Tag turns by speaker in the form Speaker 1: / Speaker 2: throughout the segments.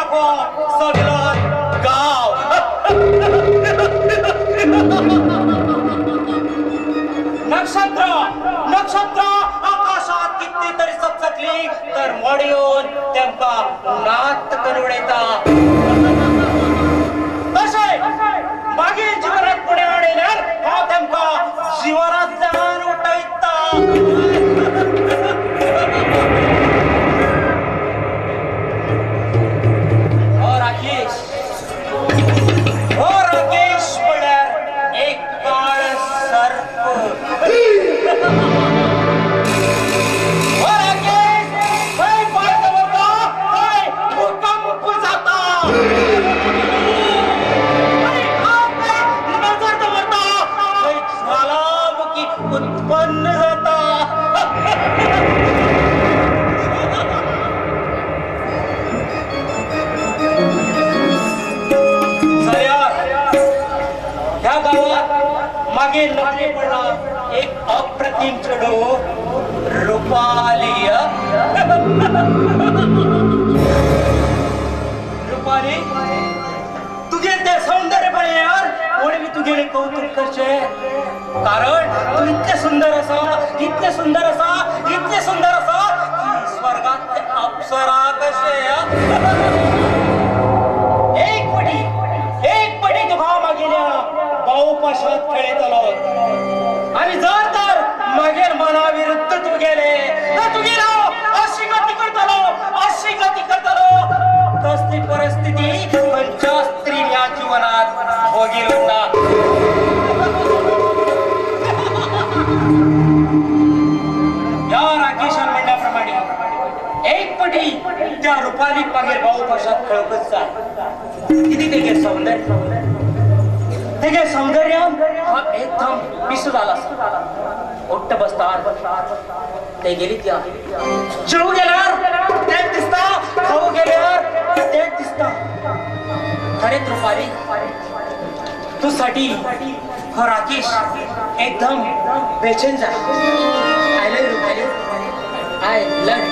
Speaker 1: दाखवा सगळं गाव. नक्षत्र नक्षत्र आकाशात कितीतरी चकचकली तर मोडी येऊन तेमका नात करून येता. तसे मागील जीवनात पुढे वाढेल्यार हा तेमका जीवनात जाण उठविता. राकेश म्हणल्यार एक काळ सर्प. राकेश खंय पाय दवरता थंय भूकंप जाता. नजर दवरता थंय ज्वालामुखी उत्पन्न जाता. ह्या गावात मागे नकली पडला एक अप्रतिम चढू रुपाली. रुपाली तुझे ते सौंदर्य पाहिजे यार कोणी मी तुझे कौतुक करचे. कारण तू इतके सुंदर असा इतके सुंदर असा इतके सुंदर असा की स्वर्गात अप्सरा कसे. एक पटी तुका मागेल्या बाऊपाशात खेळत आलो आणि जर तर मागेर मनाविरुद्ध तू गेले तर तू गेलो अशी गती करतलो तसली परिस्थिती खंयच्या स्त्री या जीवनात भोगील ना. या राकेशान म्हणल्याप्रमाणे एक पटी त्या रुपाली मागेर बाऊपाशात खेळतच जा. किती तेगे सौंदर्य हा एकदम पिसू झाला. उठ्ठ बसतात ते गेली त्या जेवू गेल्यावर तेच दिसता खाऊ गेल्यावर तेच दिसता. खरेच रुपाली तुझ्यासाठी हा राकेश एकदम बेचैन झाला. I love Rupali I love.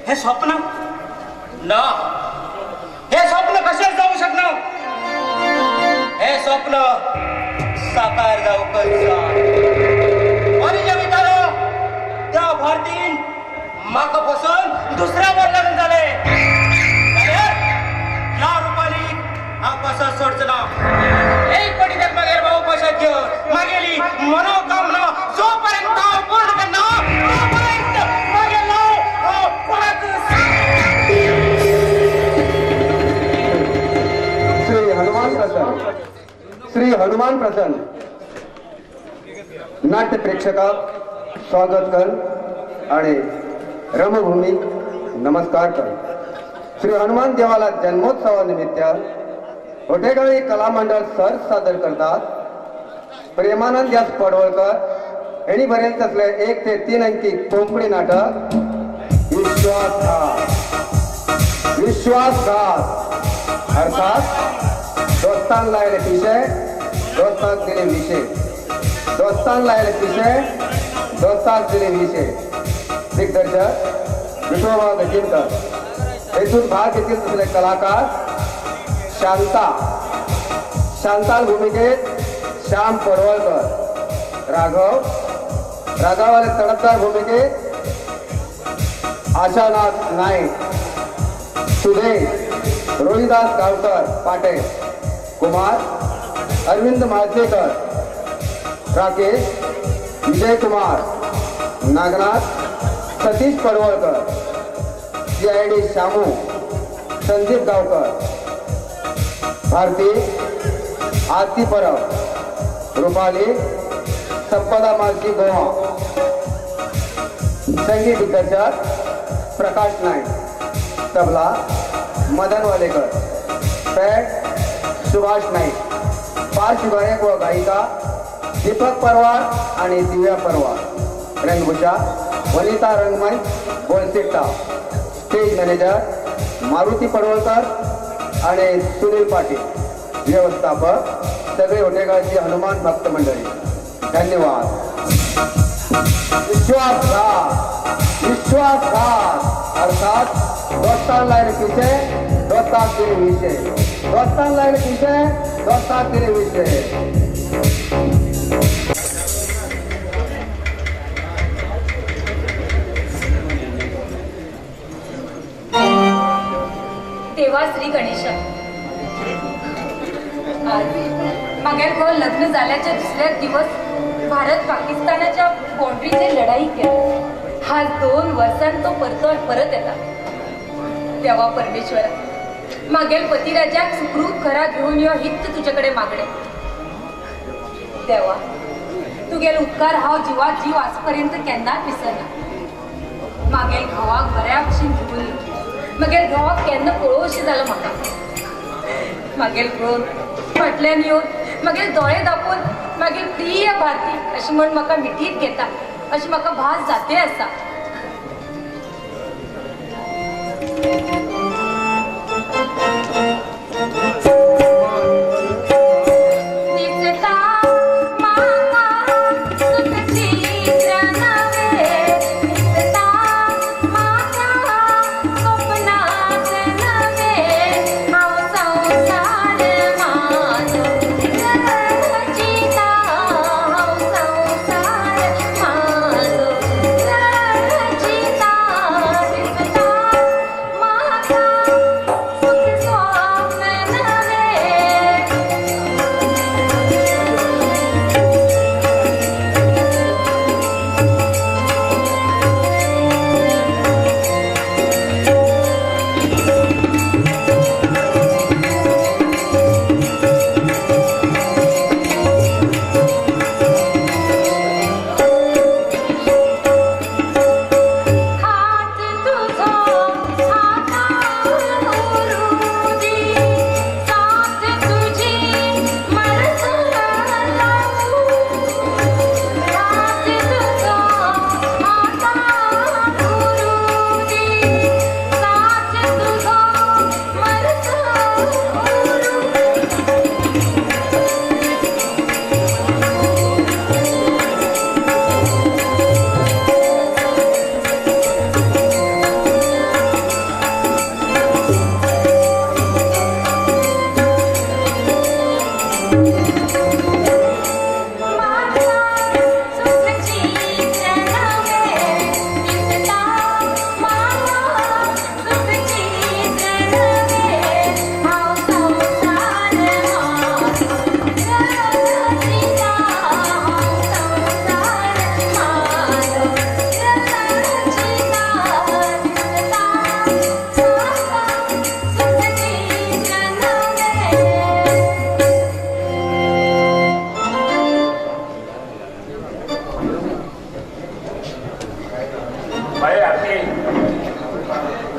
Speaker 1: हे स्वप्न ना, हे स्वप्न कशाच जाऊ शकणार? हे स्वप्न साकार जाऊ कसा? आणि जे मित्रांनो, त्या भारतीन माकापासून दुसऱ्यावर लग्न झाले, या रूपाने हा कसा सोडचं ना? एक पटी त्यात मागे भाऊ पशात घेऊन मागेली मनोकामना जोपर्यंत पूर्ण करणं तोपर्यंत मागे
Speaker 2: श्री हनुमान प्रसन्न नाट्य प्रेक्षका स्वागत कर आणि रमभूमी नमस्कार कर. श्री हनुमान देवाला जन्मोत्सवानिमित्त होटेगावी कला मंडळ सर सादर करतात. प्रेमानंद यास पडवळकर यांनी बरेच असले 1 ते 3 अंकी कोंकणी नाटक विश्वासघात अर्थात दोस्तान लायले पिशे दोस्ताक दिले विषय, दोस्तान लायले पिशे दोस्ताक दिले विषय. दिग्दर्शक विठोबा गजिनकर. येथून भाग घेतील दुसरे कलाकार शांताल भूमिकेत श्याम पडवळकर. राघवाले तडफदार भूमिकेत आशानाथ नाईक. सुदेश रोहिदास गावकर पाटे. कुमार अरविंद माळसेकर. राकेश विजय कुमार. नागनाथ सतीश पडवळकर. CID शामू संदीप गावकर. भारती आरती परब. रुपाली संपदा मालकी गोवा. संगीत दिग्दर्शक प्रकाश नाईक. तबला मदन वालेकर. पॅड सुभाष नाईक. पार्श्वगायक व गायिका दीपक परवार आणि दिव्या परवार. रंगभूषा वनिता रंगमंच गोलसिट्टा. स्टेज मॅनेजर मारुती पडवळकर आणि सुनील पाटील. व्यवस्थापक सगळे होटेगावची हनुमान भक्त मंडळी. धन्यवाद. विश्वासघात अर्थात दोस्तान लायले पिशे दोस्ताक दिले विषय, दोस्तान लायले पिशे दोस्ताक दिले विषय.
Speaker 3: देवा श्री गणेश. मागेल गो लग्न झाल्याच्या दुसऱ्या दिवस भारत पाकिस्तानाच्या बाउंड्रीचे लढाई केली. हा 2 वर्षांत तो परत येता. देवा परमेश्वर, मागेल पतिराजाक सुखरूप घरा घेऊन यो हित तुझ्याकडे मागणे. देवा, तुगेल उपकार हांव जिवात जीव आजपर्यंत केन्नाच विसरना. मागेल घोवाक बऱ्या भशेन घेऊन मागेल घोवाक केन्ना पळोवशी जालो म्हाका. मागेल पळोवन फाटल्यान येवन मागेल दोळे दापून मागेल प्रिय भारती अशी म्हण म्हाका मिठीत घेता अशी म्हाका भास जाते आसा.
Speaker 4: मा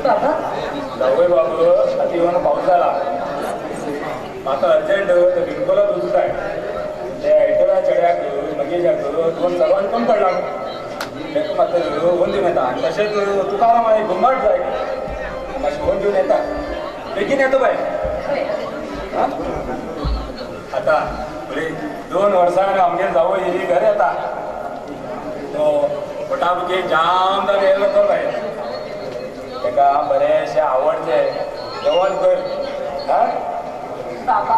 Speaker 3: बाबा
Speaker 4: जावय बाबू आधी येऊन पाऊस झाला म्हाका अर्जंट ते बिलकुलच वचूंक ते आयटला चेड्याक मगेजाक दोन सर्वांक कमी पडला ताका मात्र होन दिवन येता आनी तशेंच तुकाराम आनी घुमट जाय मातशें होन दिवन येता बेगीन येता बाय आतां बरी 2 वर्सांनी आमगे जावं ही घर येता तो फटाफटी जाम जावन येयलो तो बाय ताका बरेंशें आवडचें जेवण कर हा
Speaker 3: बाबा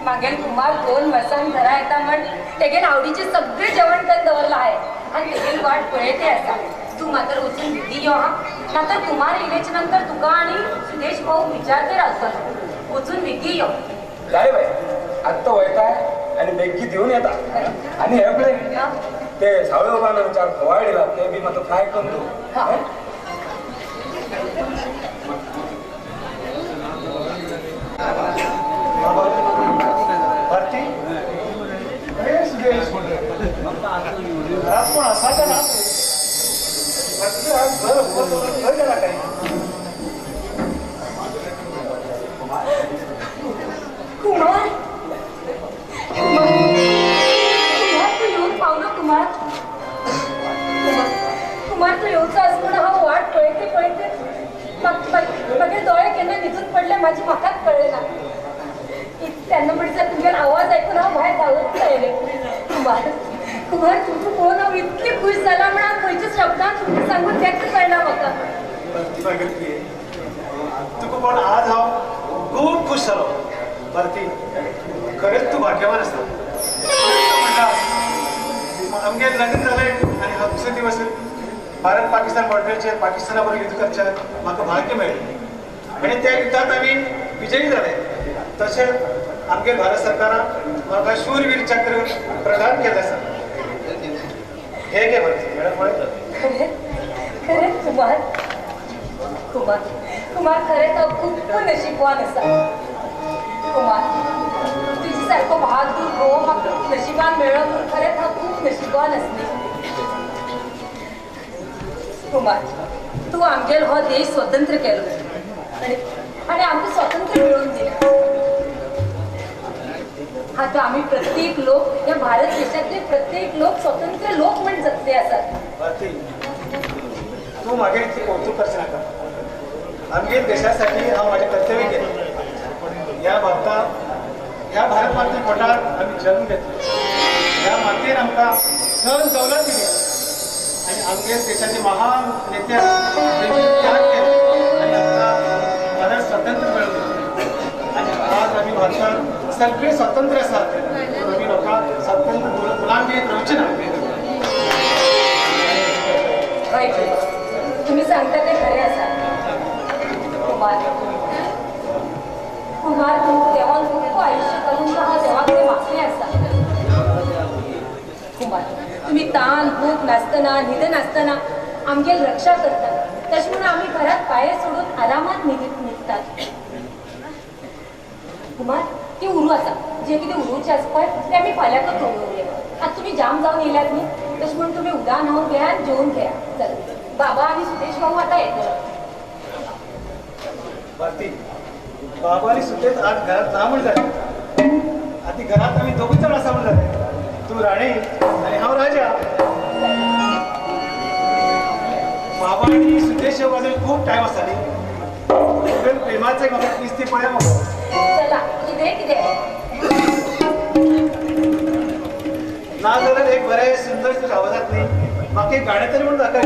Speaker 3: मागेल कुमार 2 वर्सांनी घरा येता म्हण तेगेन आवडीचे सगळे जेवण करून दवरला आहे आणि तेगेन वाट पळयते आसा तू मात्र वचून विधी यो हा नातर कुमार येयलेच्या नंतर तुका आणि सुदेश भाऊ विचारते रावतलो वचून विधी यो
Speaker 4: जाय बाय आत्ता वयताय आनी बेगी दिवन येता आनी हे पळय ते सावळे बाबान विचार खवाळ दिला ते बी मात्र फ्राय करून तूं
Speaker 3: हा.
Speaker 5: भारती अरे सुदेश घरात कोण असायचा ना घर गेला काही
Speaker 3: कुमार कुमार तू येऊन पावलो कुमार कुमार तू येऊचा असताना हा वाट पळयते मागे दोळे केन्ना न्हिदून पडले माझी म्हाकाच कळले ना त्यांना म्हणतात तुमच्या आवाज ऐकून हा बाहेर धावत राहिले कुमार कुमार तुमचं कोण हांव इतकी खुश जाला म्हणून खंयच्या शब्दांत तुमकां सांगून व्यक्त कळना म्हाका
Speaker 5: तुका पण आज हांव खूब खुश जालो भारती खरेंच तू भाग्यवान आसा आमगे लग्न जालें आनी हा दुसरे दिवस भारत पाकिस्तान बॉर्डराचेर पाकिस्ताना बरोबर युद्ध करच्यात म्हाका भाग्य मेळ्ळें आनी त्या युद्धांत आमी विजयी जाले तशेंच आमगे भारत सरकारान म्हाका शूरवीर चक्र प्रदान केलें आसा हे घे भारती मॅडम पळय
Speaker 3: खरेंच कुमार कुमार कुमार खरेंच हांव खूब नशिबवान आसा कुमार तुझी सारको बहादूर घोव म्हाका नशिबान मेळ्ळो म्हूण खरेंच हांव खूब नशिबवान आसलें कुमार तूं आमगेलो हो देश स्वतंत्र केलो आनी आमकां स्वातंत्र्य मेळोवन दिलें आता आम्ही प्रत्येक लोक या भारत देशातले प्रत्येक लोक स्वतंत्र लोक म्हण जगते असतात
Speaker 5: भारती तू मागे इतकी कौतुक करचे नाका आमगे देशासाठी हांव माझे कर्तव्य केले या भारत माते पोटार आम्ही जन्म घेतलो या मातेन आमकां धन दौलत दिली आणि आमगे देशाचे महान नेते त्याग केले आणि आमकां भारत स्वतंत्र मेळवून दिलें आणि आज आम्ही भारतात सगळे स्वतंत्र आसात आम्ही लोकांक स्वतंत्र गुलामगिरीत रावचे ना
Speaker 3: हय तुम्ही सांगता ते खरे आसा कुमार कुमार देवान खूप आयुष्य घालून हा देवाकडे मागणे आसा कुमार तुम्ही ताण भूक नासतना न्हिद नासतना आमगे रक्षा करतात तशें म्हणून आम्ही घरात पाय सोडून आरामात निघतात कुमार ती उरू आसा जे कितें उरूचे आसा पळय ते आमी फाल्यांकच उरूया आतां तुमी जाम जावन येयल्यात न्ही तशें म्हणून तुमी उदक न्हांवन घेया आनी जेवून घेया चल बाबा आनी सुदेश भाऊ आतां येतलो
Speaker 5: भारती बाबा आणि सुदेश आज घरात ना म्हण जाले आधी घरात आम्ही दोघूच जण असा म्हण जाले तू राणी आणि हांव राजा बाबा आणि सुदेश वाजून खूप टाइम आसा न्ही प्रेमाचे म्हाका दिसती पळय म्हाका
Speaker 3: चला कितें
Speaker 5: ना जाल्यार एक बरें सुंदर तुज्या आवाजांतली म्हाका एक गाणें तरी म्हूण दाखय